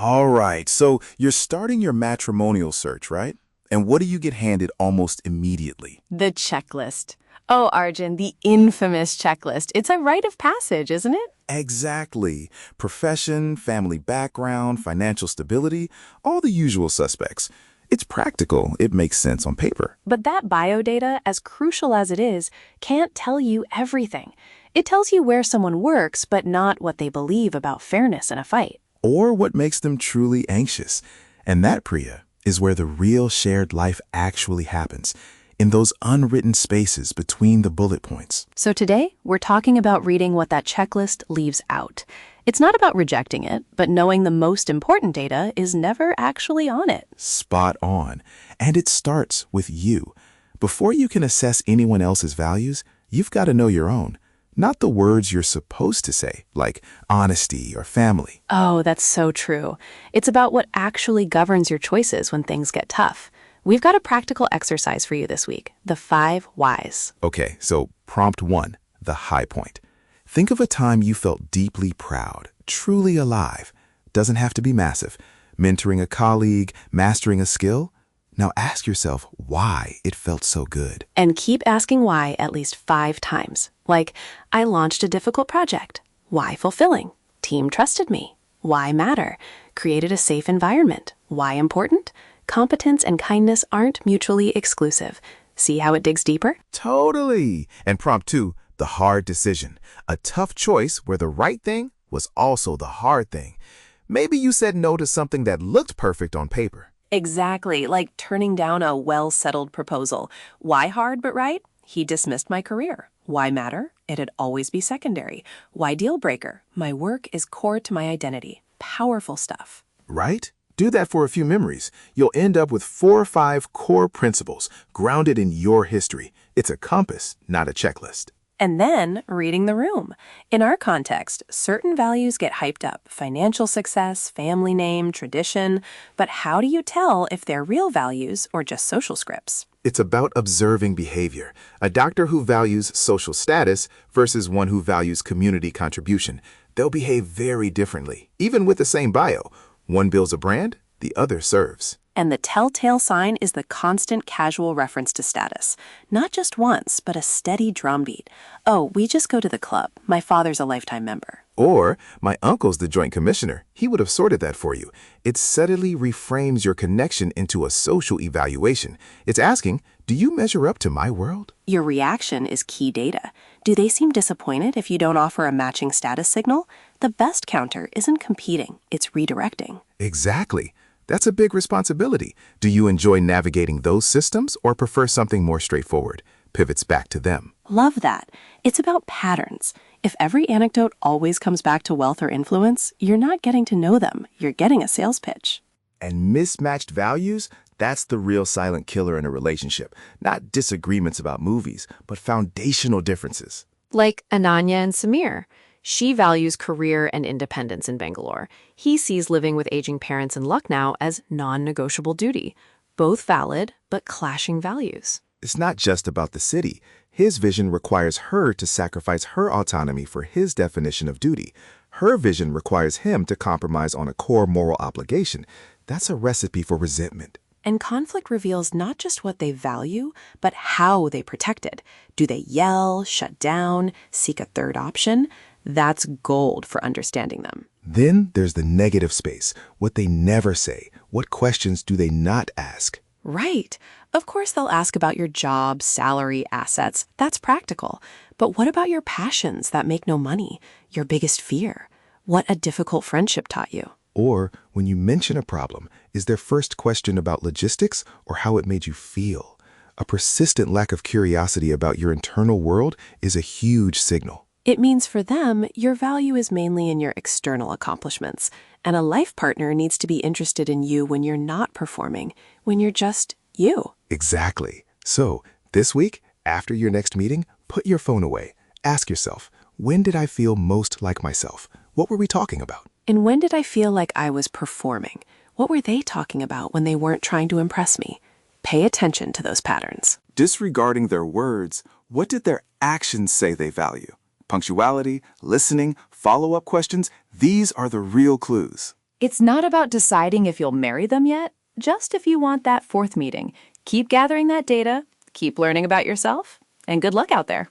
All right, so you're starting your matrimonial search, right? And what do you get handed almost immediately? The checklist. Oh, Arjun, the infamous checklist. It's a rite of passage, isn't it? Exactly. Profession, family background, financial stability, all the usual suspects. It's practical. It makes sense on paper. But that bio data, as crucial as it is, can't tell you everything. It tells you where someone works, but not what they believe about fairness in a fight. Or what makes them truly anxious. And that, Priya, is where the real shared life actually happens, in those unwritten spaces between the bullet points. So today, we're talking about reading what that checklist leaves out. It's not about rejecting it, but knowing the most important data is never actually on it. Spot on. And it starts with you. Before you can assess anyone else's values, you've got to know your own. Not the words you're supposed to say, like honesty or family. Oh, that's so true. It's about what actually governs your choices when things get tough. We've got a practical exercise for you this week, the 5 whys. Okay, so prompt 1, the high point. Think of a time you felt deeply proud, truly alive. Doesn't have to be massive. Mentoring a colleague, mastering a skill. Now ask yourself why it felt so good. And keep asking why at least 5 times. Like, I launched a difficult project. Why fulfilling? Team trusted me. Why matter? Created a safe environment. Why important? Competence and kindness aren't mutually exclusive. See how it digs deeper? Totally. And prompt 2, the hard decision. A tough choice where the right thing was also the hard thing. Maybe you said no to something that looked perfect on paper. Exactly, like turning down a well-settled proposal. Why hard but right? He dismissed my career. Why matter? It'd always be secondary. Why deal breaker? My work is core to my identity. Powerful stuff. Right? Do that for a few memories. You'll end up with 4 or 5 core principles grounded in your history. It's a compass, not a checklist. And then reading the room. In our context, certain values get hyped up. Financial success, family name, tradition. But how do you tell if they're real values or just social scripts? It's about observing behavior. A doctor who values social status versus one who values community contribution. They'll behave very differently, even with the same bio. One builds a brand, the other serves. And the telltale sign is the constant casual reference to status. Not just once, but a steady drumbeat. Oh, we just go to the club. My father's a lifetime member. Or, my uncle's the joint commissioner. He would have sorted that for you. It subtly reframes your connection into a social evaluation. It's asking, do you measure up to my world? Your reaction is key data. Do they seem disappointed if you don't offer a matching status signal? The best counter isn't competing, it's redirecting. Exactly. That's a big responsibility. Do you enjoy navigating those systems or prefer something more straightforward? Pivots back to them. Love that. It's about patterns. If every anecdote always comes back to wealth or influence, you're not getting to know them. You're getting a sales pitch. And mismatched values, that's the real silent killer in a relationship. Not disagreements about movies, but foundational differences. Like Ananya and Samir. She values career and independence in Bangalore. He sees living with aging parents in Lucknow as non-negotiable duty. Both valid, but clashing values. It's not just about the city. His vision requires her to sacrifice her autonomy for his definition of duty. Her vision requires him to compromise on a core moral obligation. That's a recipe for resentment. And conflict reveals not just what they value, but how they protect it. Do they yell, shut down, seek a third option? That's gold for understanding them. Then there's the negative space, what they never say. What questions do they not ask? Right. Of course they'll ask about your job, salary, assets. That's practical. But what about your passions that make no money? Your biggest fear? What a difficult friendship taught you? Or, when you mention a problem, is their first question about logistics or how it made you feel? A persistent lack of curiosity about your internal world is a huge signal. It means for them, your value is mainly in your external accomplishments, and a life partner needs to be interested in you when you're not performing, when you're just you. Exactly. So, this week, after your next meeting, put your phone away. Ask yourself, when did I feel most like myself? What were we talking about? And when did I feel like I was performing? What were they talking about when they weren't trying to impress me? Pay attention to those patterns. Disregarding their words, what did their actions say they value? Punctuality, listening, follow-up questions, these are the real clues. It's not about deciding if you'll marry them yet, just if you want that fourth meeting. Keep gathering that data, keep learning about yourself, and good luck out there.